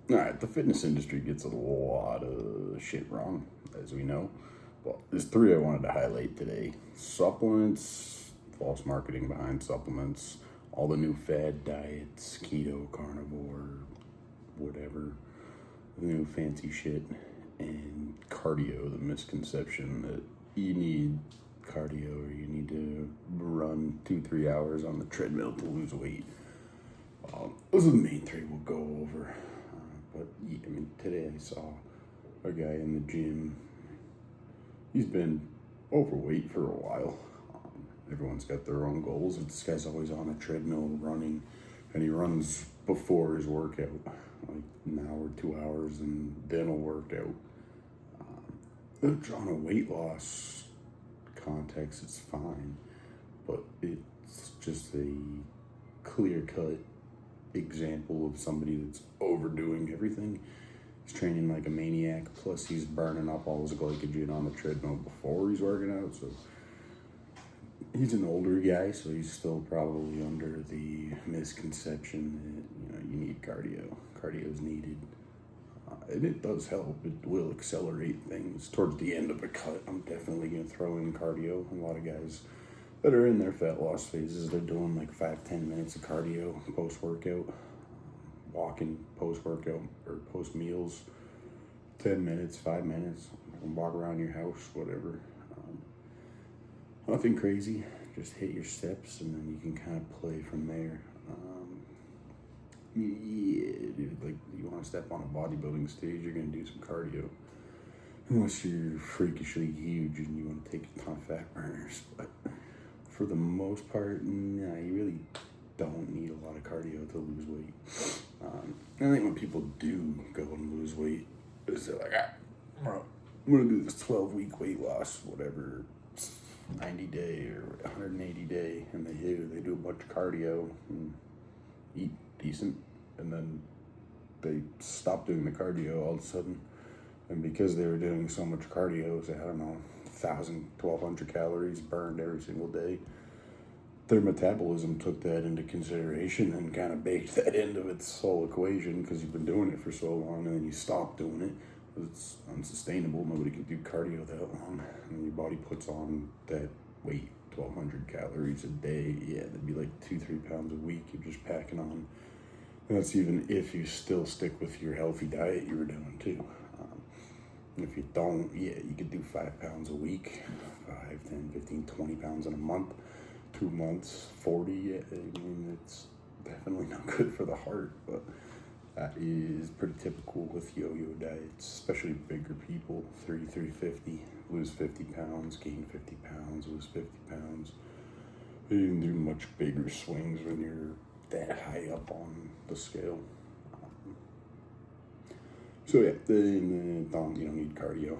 All right, the fitness industry gets a lot of shit wrong, as we know. Well, there's three I wanted to highlight today: supplements, false marketing behind supplements, all the new fad diets, keto, carnivore, whatever, the new fancy shit, and cardio, the misconception that you need cardio or you need to run 2-3 hours on the treadmill to lose weight. Those are the main three we'll go over. But yeah, I mean, today I saw a guy in the gym. He's been overweight for a while. Everyone's got their own goals. This guy's always on a treadmill running, and he runs before his workout, like an hour, 2 hours, and then a workout. On a weight loss context, it's fine, but it's just a clear-cut example of somebody that's overdoing everything. He's training like a maniac, plus he's burning up all his glycogen on the treadmill before he's working out. So he's an older guy, so he's still probably under the misconception that you need cardio. Cardio is needed, and it does help. It will accelerate things towards the end of a cut. I'm definitely gonna throw in cardio. A lot of guys that are in their fat loss phases, they're doing like 5-10 minutes of cardio post-workout, walking post-workout or post-meals, 10 minutes, 5 minutes, walk around your house, whatever. Nothing crazy, just hit your steps and then you can kind of play from there. Yeah, dude, like you want to step on a bodybuilding stage, you're going to do some cardio. Unless you're freakishly huge and you want to take a ton of fat burners. But for the most part, nah, you really don't need a lot of cardio to lose weight. I think when people do go and lose weight, is they're like, bro, I'm gonna do this 12-week weight loss, whatever, 90-day or 180-day, and they do a bunch of cardio and eat decent, and then they stop doing the cardio all of a sudden, and because they were doing so much cardio, say, I don't know, 1,000, 1,200 calories burned every single day. Their metabolism took that into consideration and kind of baked that into its whole equation because you've been doing it for so long and then you stop doing it. It's unsustainable. Nobody can do cardio that long. And your body puts on that weight, 1,200 calories a day. Yeah, that'd be like 2-3 pounds a week you're just packing on. And that's even if you still stick with your healthy diet you were doing too. If you don't, yeah, you could do 5 pounds a week, 5, 10, 15, 20 pounds in a month, 2 months, 40. Yeah, I mean, it's definitely not good for the heart, but that is pretty typical with yo-yo diets, especially bigger people, 350, lose 50 pounds, gain 50 pounds, lose 50 pounds. You can do much bigger swings when you're that high up on the scale. So yeah, you don't need cardio.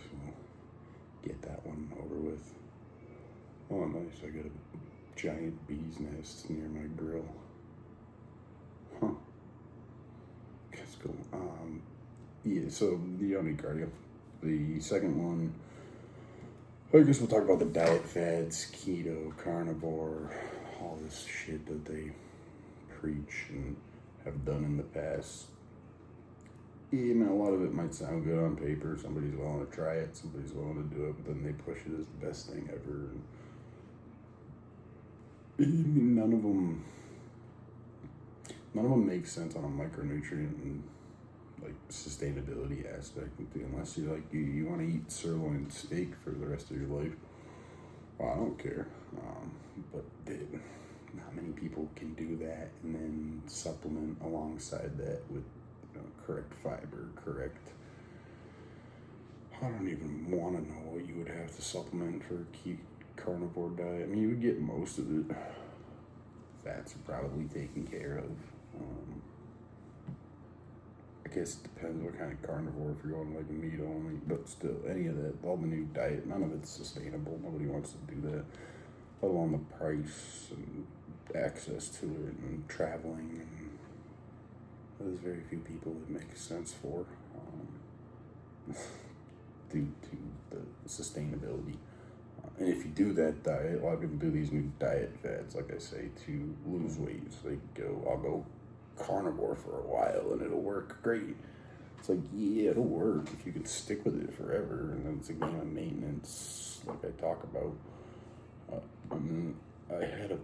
So get that one over with. Oh, nice! I got a giant bee's nest near my grill. Huh? That's cool. Yeah. So you don't need cardio. The second one, I guess we'll talk about the diet fads, keto, carnivore, all this shit that they preach and have done in the past. Yeah, man, a lot of it might sound good on paper. Somebody's willing to try it, somebody's willing to do it, but then they push it as the best thing ever. And none of them make sense on a micronutrient and like sustainability aspect. Unless you want to eat sirloin steak for the rest of your life. Well, I don't care. But not many people can do that and then supplement alongside that with correct fiber, correct. I don't even want to know what you would have to supplement for a carnivore diet. I mean, you would get most of it. Fats are probably taken care of. I guess it depends what kind of carnivore, if you're going like meat only, but still, any of that, all the new diet, none of it's sustainable. Nobody wants to do that, let alone the price and access to it and traveling. And there's very few people it makes sense for due to the sustainability. And if you do that diet, a lot of people do these new diet fads, like I say, to lose weight. So they go, I'll go carnivore for a while and it'll work great. It's like, yeah, it'll work if you can stick with it forever, and then it's a game of maintenance, like I talk about. I had a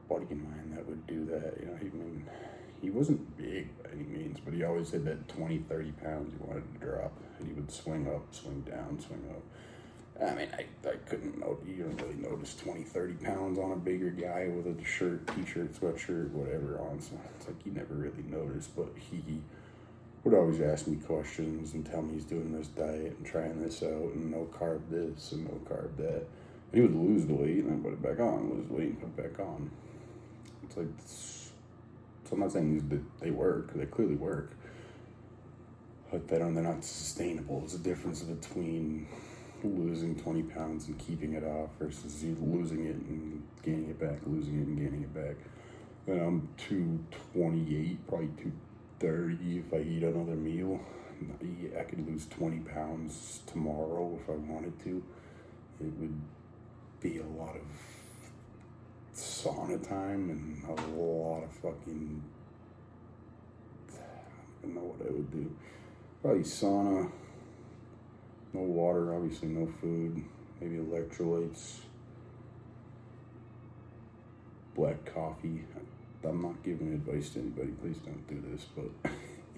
buddy of mine that would do that. You know, he wasn't big by any means, but he always had that 20, 30 pounds he wanted to drop, and he would swing up, swing down, swing up. I mean, I couldn't know, you don't really notice 20, 30 pounds on a bigger guy with a shirt, t-shirt, sweatshirt, whatever on, so it's like you never really notice, but he would always ask me questions and tell me he's doing this diet and trying this out and no carb this and no carb that. And he would lose the weight and then put it back on, lose the weight and put it back on. It's like, so I'm not saying that they work, because they clearly work, but they're not sustainable. There's a difference between losing 20 pounds and keeping it off versus you losing it and gaining it back, losing it and gaining it back. And I'm 228, probably 230 if I eat another meal. I could lose 20 pounds tomorrow if I wanted to. It would be a lot of sauna time and a lot of fucking, I don't know what I would do. Probably sauna, no water, obviously no food, maybe electrolytes, black coffee. I'm not giving advice to anybody, please don't do this, but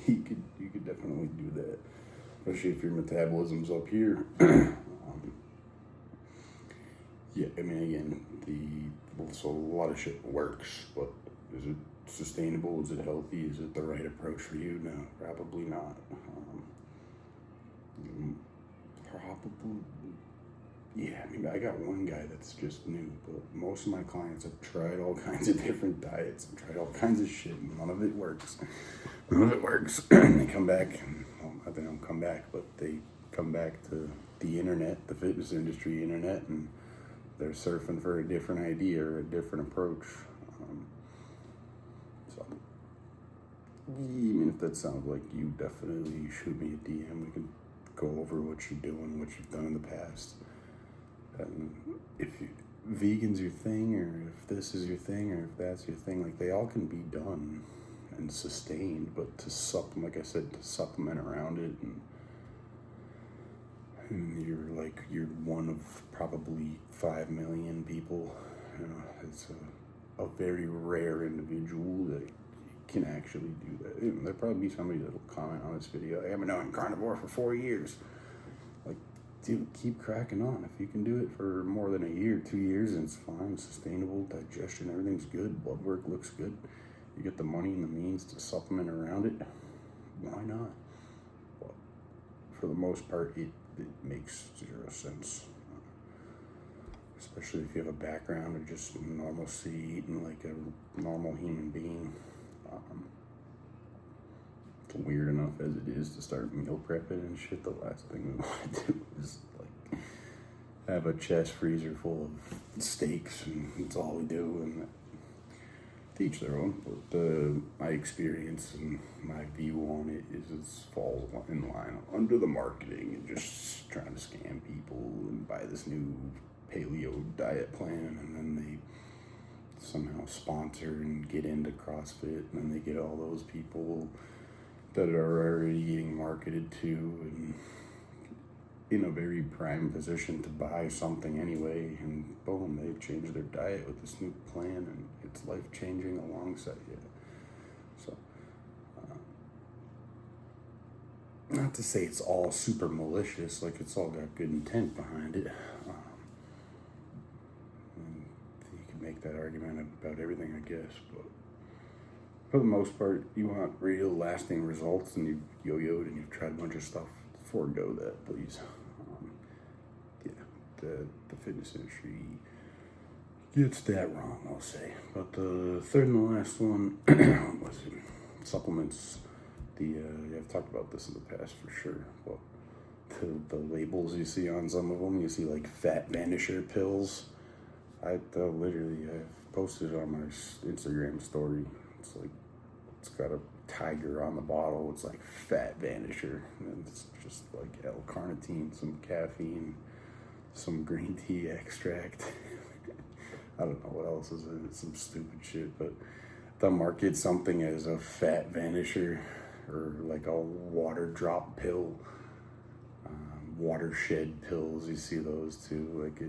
you could definitely do that, especially if your metabolism's up here. Yeah, I mean, again, so a lot of shit works, but is it sustainable? Is it healthy? Is it the right approach for you? No, probably not. Probably, yeah, I mean, I got one guy that's just new, but most of my clients have tried all kinds of different diets and tried all kinds of shit, and none of it works. None of it works. They come back, and, well, not they don't come back, but they come back to the internet, the fitness industry internet, and they're surfing for a different idea or a different approach. So, I mean, if that sounds like you, definitely shoot me a DM. We can go over what you're doing, what you've done in the past. And if vegan's your thing, or if this is your thing, or if that's your thing, like, they all can be done and sustained, but to supplement, like I said, to supplement around it, and you're one of probably 5 million people. You know, it's a very rare individual that can actually do that. You know, there'll probably be somebody that'll comment on this video, I've been doing carnivore for 4 years. Like, dude, keep cracking on. If you can do it for more than a year, 2 years, and it's fine, sustainable, digestion, everything's good, blood work looks good, you get the money and the means to supplement around it, why not? But for the most part, it makes 0 sense. Especially if you have a background of just normalcy, eating like a normal human being. It's weird enough as it is to start meal prepping and shit. The last thing we want to do is like have a chest freezer full of steaks, and that's all we do. And to each their own. But my experience and my view on it is it falls in line under the marketing and just trying to scam people and buy this new paleo diet plan, and then they somehow sponsor and get into CrossFit, and then they get all those people that are already getting marketed to and in a very prime position to buy something anyway, and boom, they've changed their diet with this new plan, and it's life-changing alongside it. So, not to say it's all super malicious, like it's all got good intent behind it. And you can make that argument about everything, I guess, but for the most part, you want real lasting results, and you've yo-yoed and you've tried a bunch of stuff, forego that, please. The fitness industry gets that wrong, I'll say. But the third and the last one was supplements. I've talked about this in the past for sure. But the labels you see on some of them, you see like fat vanisher pills. I've posted it on my Instagram story. It's got a tiger on the bottle. It's like fat vanisher, and it's just like L-carnitine, some caffeine, some green tea extract. I don't know what else is in it, some stupid shit, but they'll market something as a fat vanisher or like a water drop pill, watershed pills. You see those too. Like,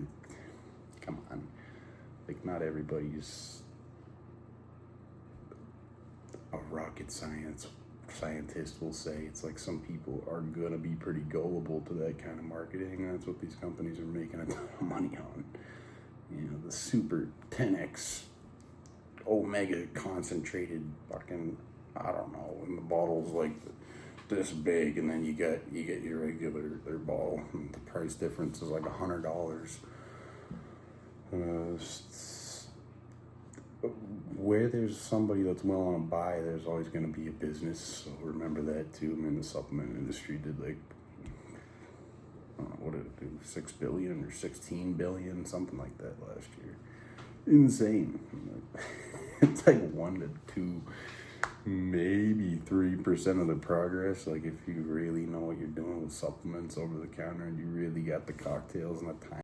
come on, like not everybody's a rocket scientist will say. It's like some people are gonna be pretty gullible to that kind of marketing. That's what these companies are making a ton of money on. You know, the super 10x omega concentrated fucking, I don't know, and the bottle's like this big, and then you get your regular their bottle, and the price difference is like $100. Where there's somebody that's willing to buy, there's always going to be a business. So remember that too. I mean, the supplement industry did like, I don't know, what did it do? 6 billion or 16 billion, something like that last year. Insane. It's like 1 to 2, maybe 3% of the progress. Like if you really know what you're doing with supplements over the counter and you really got the cocktails and the time